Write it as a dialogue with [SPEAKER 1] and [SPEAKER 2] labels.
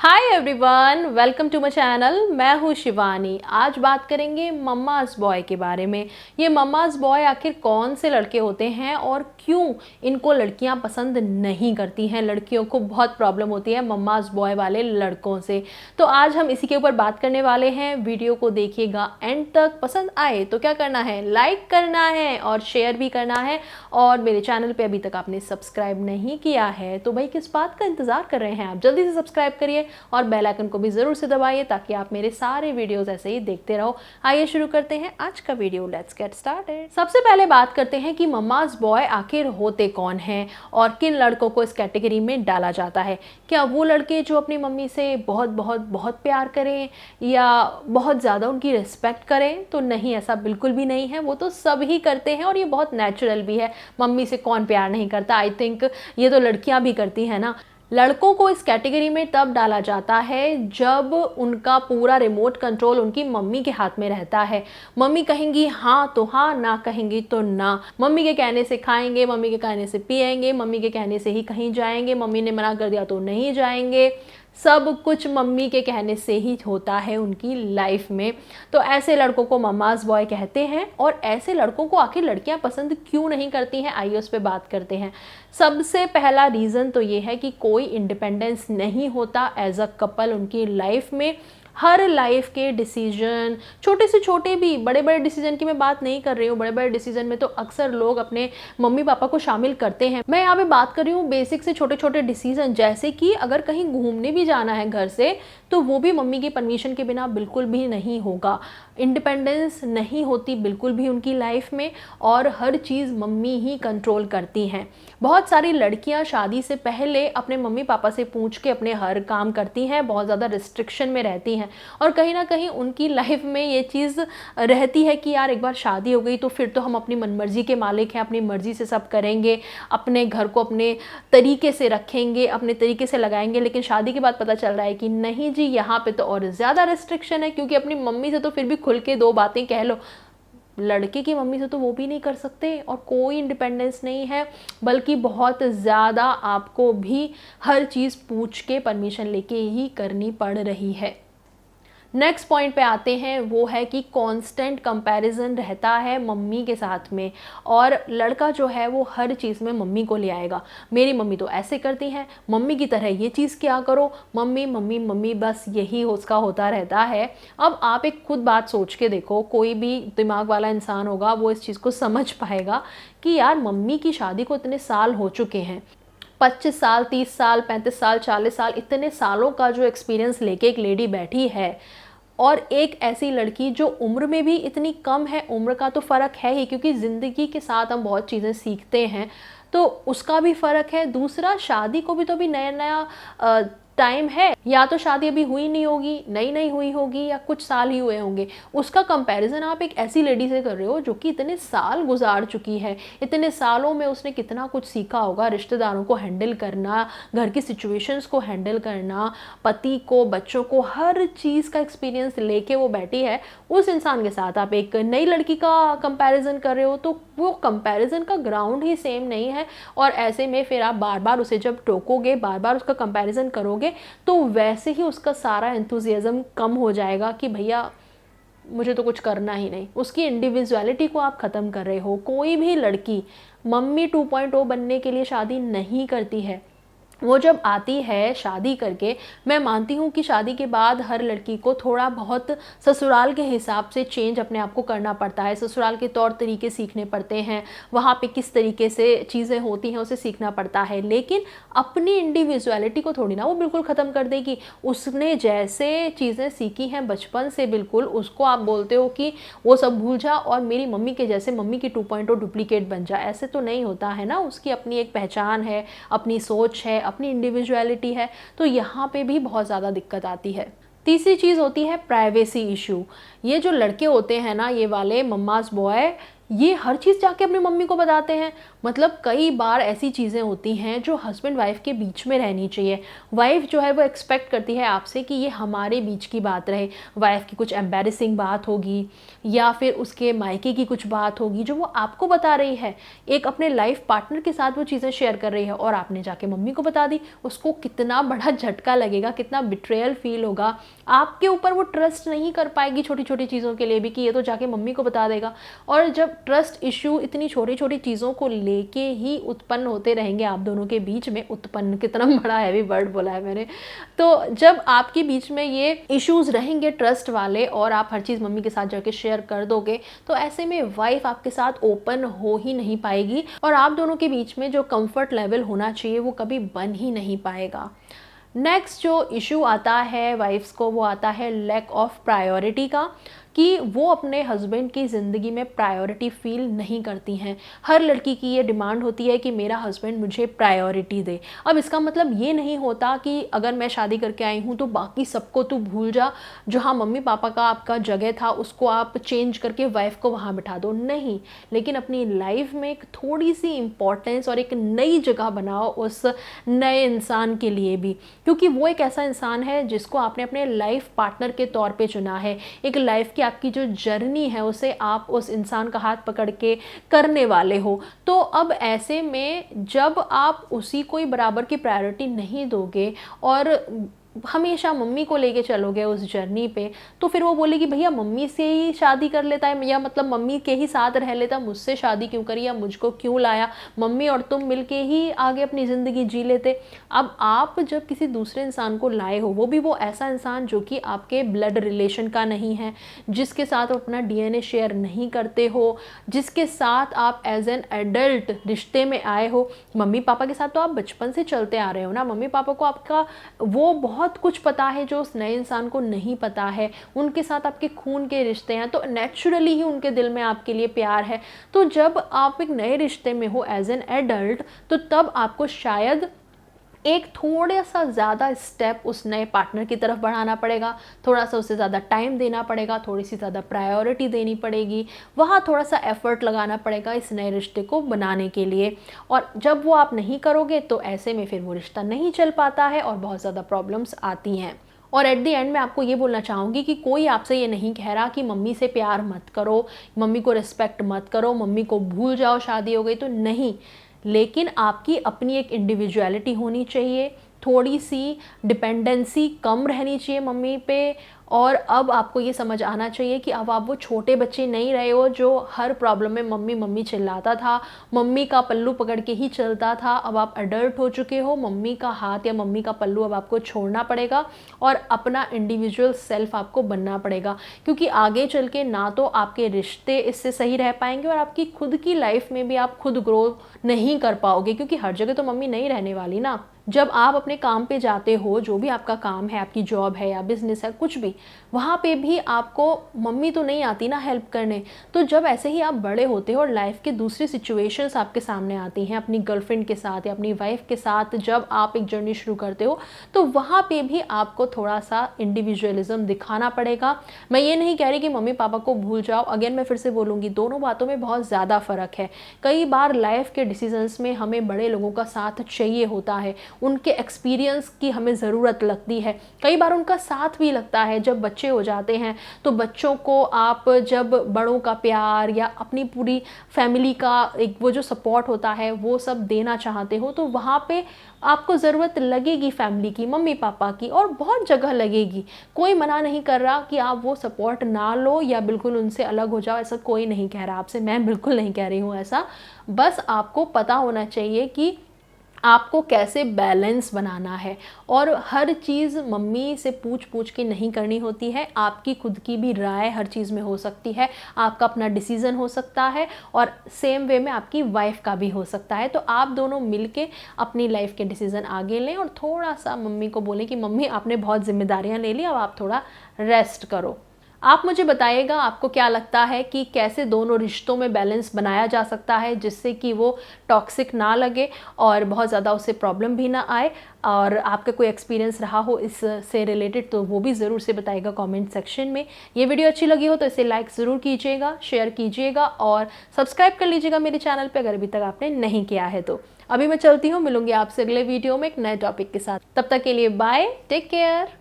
[SPEAKER 1] Hi everyone, welcome to my channel. मैं हूँ शिवानी। आज बात करेंगे मम्माज बॉय के बारे में। ये मम्माज बॉय आखिर कौन से लड़के होते हैं और क्यों इनको लड़कियां पसंद नहीं करती हैं। लड़कियों को बहुत प्रॉब्लम होती है मम्माज बॉय वाले लड़कों से। तो आज हम इसी के ऊपर बात करने वाले हैं। वीडियो को देखिएगा एंड तक। पसंद आए तो क्या करना है, लाइक करना है और शेयर भी करना है। और मेरे चैनल पे अभी तक आपने सब्सक्राइब नहीं किया है तो भाई किस बात का इंतज़ार कर रहे हैं, आप जल्दी से सब्सक्राइब करिए और बेल आइकन को भी ज़रूर से दबाइए ताकि आप मेरे सारे वीडियोस ऐसे ही देखते रहो। आइए शुरू करते हैं आज का वीडियो। Let's get started. सबसे पहले बात करते हैं कि मम्माज बॉय आखिर होते कौन हैं और किन लड़कों को इस कैटेगरी में डाला जाता है। क्या वो लड़के जो अपनी मम्मी से बहुत बहुत बहुत प्यार करें या बहुत ज़्यादा उनकी रिस्पेक्ट करें? तो नहीं, ऐसा बिल्कुल भी नहीं है। वो तो सब ही करते हैं और ये बहुत नेचुरल भी है। मम्मी से कौन प्यार नहीं करता? आई थिंक ये तो लड़कियां भी करती हैं ना। लड़कों को इस कैटेगरी में तब डाला जाता है जब उनका पूरा रिमोट कंट्रोल उनकी मम्मी के हाथ में रहता है। मम्मी कहेंगी हाँ तो हाँ, ना कहेंगी तो ना। मम्मी के कहने से खाएंगे, मम्मी के कहने से पिएंगे, मम्मी के कहने से ही कहीं जाएंगे, मम्मी ने मना कर दिया तो नहीं जाएंगे। सब कुछ मम्मी के कहने से ही होता है उनकी लाइफ में। तो ऐसे लड़कों को मम्माज बॉय कहते हैं। और ऐसे लड़कों को आखिर लड़कियां पसंद क्यों नहीं करती हैं, आइए उस पर बात करते हैं। सबसे पहला रीज़न तो ये है कि कोई इंडिपेंडेंस नहीं होता एज अ कपल उनकी लाइफ में। हर लाइफ के डिसीजन, छोटे से छोटे भी, बड़े बड़े डिसीजन की मैं बात नहीं कर रही हूँ। बड़े बड़े डिसीजन में तो अक्सर लोग अपने मम्मी पापा को शामिल करते हैं। मैं यहाँ पे बात कर रही हूँ बेसिक से छोटे छोटे डिसीजन, जैसे कि अगर कहीं घूमने भी जाना है घर से तो वो भी मम्मी की परमिशन के बिना बिल्कुल भी नहीं होगा। इंडिपेंडेंस नहीं होती बिल्कुल भी उनकी लाइफ में और हर चीज़ मम्मी ही कंट्रोल करती हैं। बहुत सारी लड़कियां शादी से पहले अपने मम्मी पापा से पूछ के अपने हर काम करती हैं, बहुत ज़्यादा रिस्ट्रिक्शन में रहती हैं और कहीं ना कहीं उनकी लाइफ में ये चीज़ रहती है कि यार एक बार शादी हो गई तो फिर तो हम अपनी मनमर्जी के मालिक हैं, अपनी मर्जी से सब करेंगे, अपने घर को अपने तरीके से रखेंगे, अपने तरीके से लगाएंगे। लेकिन शादी के बाद पता चल रहा है कि नहीं जी, यहाँ पे तो और ज़्यादा रिस्ट्रिक्शन है, क्योंकि अपनी मम्मी से तो फिर भी खुल के दो बातें कह लो, लड़के की मम्मी से तो वो भी नहीं कर सकते। और कोई इंडिपेंडेंस नहीं है, बल्कि बहुत ज़्यादा आपको भी हर चीज़ पूछ के परमिशन लेके ही करनी पड़ रही है। नेक्स्ट पॉइंट पे आते हैं, वो है कि कांस्टेंट कंपैरिजन रहता है मम्मी के साथ में। और लड़का जो है वो हर चीज़ में मम्मी को ले आएगा। मेरी मम्मी तो ऐसे करती हैं, मम्मी की तरह ये चीज़ क्या करो, मम्मी मम्मी मम्मी, बस यही उसका होता रहता है। अब आप एक खुद बात सोच के देखो, कोई भी दिमाग वाला इंसान होगा वो इस चीज़ को समझ पाएगा कि यार मम्मी की शादी को इतने साल हो चुके हैं, 25 साल, 30 साल, 35 साल, 40 साल, इतने सालों का जो एक्सपीरियंस लेके एक लेडी बैठी है। और एक ऐसी लड़की जो उम्र में भी इतनी कम है, उम्र का तो फ़र्क है ही क्योंकि ज़िंदगी के साथ हम बहुत चीज़ें सीखते हैं, तो उसका भी फ़र्क है। दूसरा, शादी को भी तो अभी नया नया टाइम है, या तो शादी अभी हुई नहीं होगी, नई नई हुई होगी, या कुछ साल ही हुए होंगे। उसका कंपैरिजन आप एक ऐसी लेडी से कर रहे हो जो कि इतने साल गुजार चुकी है। इतने सालों में उसने कितना कुछ सीखा होगा, रिश्तेदारों को हैंडल करना, घर की सिचुएशंस को हैंडल करना, पति को, बच्चों को, हर चीज़ का एक्सपीरियंस लेके वो बैठी है। उस इंसान के साथ आप एक नई लड़की का कंपैरिजन कर रहे हो तो वो कंपैरिजन का ग्राउंड ही सेम नहीं है। और ऐसे में फिर आप बार बार उसे जब टोकोगे, बार बार उसका कंपैरिजन करोगे, तो वैसे ही उसका सारा एंथुजियाज्म कम हो जाएगा कि भैया मुझे तो कुछ करना ही नहीं। उसकी इंडिविजुअलिटी को आप ख़त्म कर रहे हो। कोई भी लड़की मम्मी 2.0 बनने के लिए शादी नहीं करती है। वो जब आती है शादी करके, मैं मानती हूँ कि शादी के बाद हर लड़की को थोड़ा बहुत ससुराल के हिसाब से चेंज अपने आप को करना पड़ता है। ससुराल के तौर तरीके सीखने पड़ते हैं, वहाँ पे किस तरीके से चीज़ें होती हैं उसे सीखना पड़ता है। लेकिन अपनी इंडिविजुअलिटी को थोड़ी ना वो बिल्कुल ख़त्म कर देगी। उसने जैसे चीज़ें सीखी हैं बचपन से, बिल्कुल उसको आप बोलते हो कि वो सब भूल जा और मेरी मम्मी के जैसे मम्मी की 2.0 डुप्लीकेट बन जा, ऐसे तो नहीं होता है ना। उसकी अपनी एक पहचान है, अपनी सोच है, अपनी इंडिविजुअलिटी है। तो यहाँ पे भी बहुत ज़्यादा दिक्कत आती है। तीसरी चीज़ होती है प्राइवेसी इशू। ये जो लड़के होते हैं ना, ये वाले मम्माज बॉय, ये हर चीज़ जाके अपनी मम्मी को बताते हैं। मतलब कई बार ऐसी चीज़ें होती हैं जो हस्बैंड वाइफ के बीच में रहनी चाहिए। वाइफ जो है वो एक्सपेक्ट करती है आपसे कि ये हमारे बीच की बात रहे। वाइफ की कुछ एम्बैरेसिंग बात होगी या फिर उसके मायके की कुछ बात होगी जो वो आपको बता रही है, एक अपने लाइफ पार्टनर के साथ वो चीज़ें शेयर कर रही है और आपने जाके मम्मी को बता दी। उसको कितना बड़ा झटका लगेगा, कितना बिट्रेयल फील होगा। आपके ऊपर वो ट्रस्ट नहीं कर पाएगी छोटी छोटी चीज़ों के लिए भी कि ये तो जाके मम्मी को बता देगा। और जब ट्रस्ट इशू इतनी छोटी छोटी चीज़ों को लेके ही उत्पन्न होते रहेंगे आप दोनों के बीच में, उत्पन्न कितना बड़ा हैवी वर्ड बोला है मैंने, तो जब आपके बीच में ये इश्यूज रहेंगे ट्रस्ट वाले और आप हर चीज़ मम्मी के साथ जाके शेयर कर दोगे, तो ऐसे में वाइफ आपके साथ ओपन हो ही नहीं पाएगी और आप दोनों के बीच में जो कंफर्ट लेवल होना चाहिए वो कभी बन ही नहीं पाएगा। नेक्स्ट जो इशू आता है वाइफ्स को, वो आता है लैक ऑफ प्रायोरिटी का, कि वो अपने हस्बैंड की ज़िंदगी में प्रायोरिटी फील नहीं करती हैं। हर लड़की की ये डिमांड होती है कि मेरा हस्बैंड मुझे प्रायोरिटी दे। अब इसका मतलब ये नहीं होता कि अगर मैं शादी करके आई हूँ तो बाकी सबको तू भूल जा, जहाँ मम्मी पापा का आपका जगह था उसको आप चेंज करके वाइफ को वहाँ बिठा दो, नहीं। लेकिन अपनी लाइफ में एक थोड़ी सी इम्पोर्टेंस और एक नई जगह बनाओ उस नए इंसान के लिए भी, क्योंकि वो एक ऐसा इंसान है जिसको आपने अपने लाइफ पार्टनर के तौर पे चुना है। एक लाइफ की आपकी जो जर्नी है उसे आप उस इंसान का हाथ पकड़ के करने वाले हो। तो अब ऐसे में जब आप उसी कोई बराबर की प्रायोरिटी नहीं दोगे और हमेशा मम्मी को लेके चलोगे उस जर्नी पे, तो फिर वो बोलेगी भैया मम्मी से ही शादी कर लेता है, या मतलब मम्मी के ही साथ रह लेता, मुझसे शादी क्यों करी या मुझको क्यों लाया, मम्मी और तुम मिलके ही आगे अपनी ज़िंदगी जी लेते। अब आप जब किसी दूसरे इंसान को लाए हो, वो भी वो ऐसा इंसान जो कि आपके ब्लड रिलेशन का नहीं है, जिसके साथ आप अपना डीएनए शेयर नहीं करते हो, जिसके साथ आप एज एन एडल्ट रिश्ते में आए हो। मम्मी पापा के साथ तो आप बचपन से चलते आ रहे हो ना, मम्मी पापा को आपका वो बहुत कुछ पता है जो उस नए इंसान को नहीं पता है। उनके साथ आपके खून के रिश्ते हैं तो नेचुरली ही उनके दिल में आपके लिए प्यार है। तो जब आप एक नए रिश्ते में हो एज एन एडल्ट, तो तब आपको शायद एक थोड़ा सा ज़्यादा स्टेप उस नए पार्टनर की तरफ बढ़ाना पड़ेगा, थोड़ा सा उससे ज़्यादा टाइम देना पड़ेगा, थोड़ी सी ज़्यादा प्रायोरिटी देनी पड़ेगी, वहाँ थोड़ा सा एफर्ट लगाना पड़ेगा इस नए रिश्ते को बनाने के लिए। और जब वो आप नहीं करोगे तो ऐसे में फिर वो रिश्ता नहीं चल पाता है और बहुत ज़्यादा प्रॉब्लम्स आती हैं। और एट द एंड मैं आपको ये बोलना चाहूँगी कि कोई आपसे ये नहीं कह रहा कि मम्मी से प्यार मत करो, मम्मी को रिस्पेक्ट मत करो, मम्मी को भूल जाओ शादी हो गई तो, नहीं। लेकिन आपकी अपनी एक इंडिविजुअलिटी होनी चाहिए, थोड़ी सी डिपेंडेंसी कम रहनी चाहिए मम्मी पे। और अब आपको ये समझ आना चाहिए कि अब आप वो छोटे बच्चे नहीं रहे हो जो हर प्रॉब्लम में मम्मी मम्मी चिल्लाता था, मम्मी का पल्लू पकड़ के ही चलता था। अब आप अडल्ट हो चुके हो, मम्मी का हाथ या मम्मी का पल्लू अब आपको छोड़ना पड़ेगा और अपना इंडिविजुअल सेल्फ आपको बनना पड़ेगा, क्योंकि आगे चल के ना तो आपके रिश्ते इससे सही रह पाएंगे और आपकी खुद की लाइफ में भी आप खुद ग्रो नहीं कर पाओगे, क्योंकि हर जगह तो मम्मी नहीं रहने वाली ना। जब आप अपने काम पे जाते हो, जो भी आपका काम है, आपकी जॉब है या बिजनेस है, कुछ भी, वहाँ पे भी आपको मम्मी तो नहीं आती ना हेल्प करने। तो जब ऐसे ही आप बड़े होते हो और लाइफ के दूसरी सिचुएशंस आपके सामने आती हैं, अपनी गर्लफ्रेंड के साथ या अपनी वाइफ के साथ जब आप एक जर्नी शुरू करते हो, तो वहाँ पे भी आपको थोड़ा सा इंडिविजुअलिज्म दिखाना पड़ेगा। मैं ये नहीं कह रही कि मम्मी पापा को भूल जाओ, अगेन मैं फिर से बोलूँगी, दोनों बातों में बहुत ज़्यादा फ़र्क है। कई बार लाइफ के डिसीजंस में हमें बड़े लोगों का साथ चाहिए होता है, उनके एक्सपीरियंस की हमें ज़रूरत लगती है, कई बार उनका साथ भी लगता है। जब बच्चे हो जाते हैं तो बच्चों को आप जब बड़ों का प्यार या अपनी पूरी फैमिली का एक वो जो सपोर्ट होता है वो सब देना चाहते हो, तो वहाँ पे आपको ज़रूरत लगेगी फैमिली की, मम्मी पापा की, और बहुत जगह लगेगी। कोई मना नहीं कर रहा कि आप वो सपोर्ट ना लो या बिल्कुल उनसे अलग हो जाओ, ऐसा कोई नहीं कह रहा आपसे, मैं बिल्कुल नहीं कह रही हूँ ऐसा। बस आपको पता होना चाहिए कि आपको कैसे बैलेंस बनाना है, और हर चीज़ मम्मी से पूछ पूछ के नहीं करनी होती है। आपकी खुद की भी राय हर चीज़ में हो सकती है, आपका अपना डिसीज़न हो सकता है, और सेम वे में आपकी वाइफ का भी हो सकता है। तो आप दोनों मिलके अपनी लाइफ के डिसीज़न आगे लें और थोड़ा सा मम्मी को बोलें कि मम्मी आपने बहुत जिम्मेदारियां ले ली, अब आप थोड़ा रेस्ट करो। आप मुझे बताइएगा आपको क्या लगता है कि कैसे दोनों रिश्तों में बैलेंस बनाया जा सकता है जिससे कि वो टॉक्सिक ना लगे और बहुत ज़्यादा उसे प्रॉब्लम भी ना आए। और आपका कोई एक्सपीरियंस रहा हो इससे रिलेटेड तो वो भी ज़रूर से बताइएगा कमेंट सेक्शन में। ये वीडियो अच्छी लगी हो तो इसे लाइक ज़रूर कीजिएगा, शेयर कीजिएगा और सब्सक्राइब कर लीजिएगा मेरे चैनल पे अगर अभी तक आपने नहीं किया है तो। अभी मैं चलती हूँ, मिलूंगी आपसे अगले वीडियो में एक नए टॉपिक के साथ। तब तक के लिए बाय, टेक केयर।